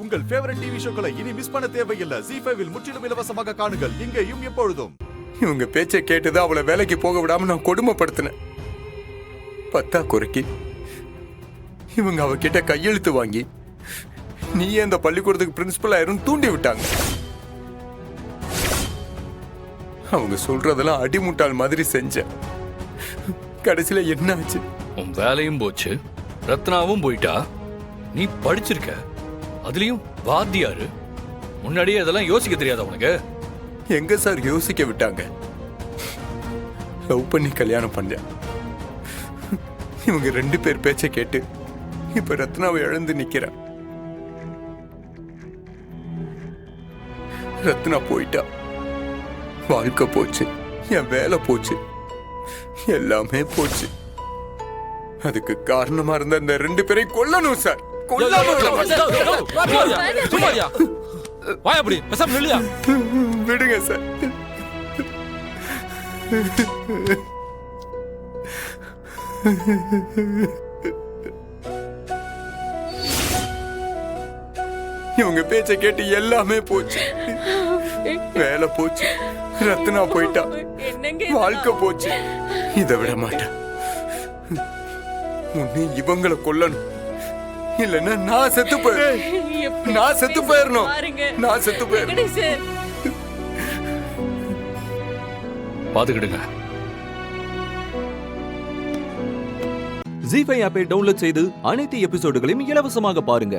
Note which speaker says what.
Speaker 1: உங்கள் favourite TV ஷோக்களை இனி miss பண்ண தேவையில்லை. ZEE5 இல் முற்றிலும் இலவசமாக காணுங்கள், இங்கேயும் எப்பொழுதும்.
Speaker 2: இவங்க பேச்சை கேட்டுதான் அவளை வேலைக்கு போக விடாம நான் கொடுமைப்படுத்தினேன். பத்தா குறைக்கு இவங்க அவகிட்ட கையெழுத்து வாங்கி நீயே அந்த பள்ளிக்கூடத்துக்கு பிரின்சிபல் ஆயிரும் தூண்டி விட்டாங்க. அவங்க சொல்றதெல்லாம் அடிமுட்டாள் மாதிரி செஞ்சேன். கடைசியில என்ன ஆச்சு?
Speaker 3: உன் வேலையும் போச்சு, ரத்னாவும் போயிட்டா. நீ படிச்சிருக்க, அதுலயும் வாத்தியாரு. முன்னாடியே அதெல்லாம் யோசிக்க தெரியாத உனக்கு?
Speaker 2: எங்க சார் யோசிக்க விட்டாங்க? லவ் பண்ணி கல்யாணம் பண்ணேன். இவங்க 2 பேர் பேச்சை கேட்டு இப்ப ரத்னாவை இழந்து நிக்கிறேன். ரத்னா போயிட்டா, வாழ்க்கை போச்சு, என் வேலை போச்சு, எல்லாமே போச்சு. அதுக்கு காரணமா இருந்த அந்த 2 பேரை கொல்லணும் சார். விடுங்க சார். இவங்க பேச்ச கேட்டு எல்லாமே போச்சு. வேலை போச்சு, ரத்னா போயிட்டா, வாழ்க்கை போச்சு. இதை விட மாட்டேன். உன்னை இவங்களை கொல்லணும், இல்லன்னா நான் செத்து போயிடணும். நான் செத்து போயிடணும். நான் செத்து போயிடணும்.
Speaker 3: பாத்துக்கிடுங்க.
Speaker 4: ZEE5 ஆப்பை டவுன்லோட் செய்து அனைத்து எபிசோடுகளையும் இலவசமாக பாருங்க.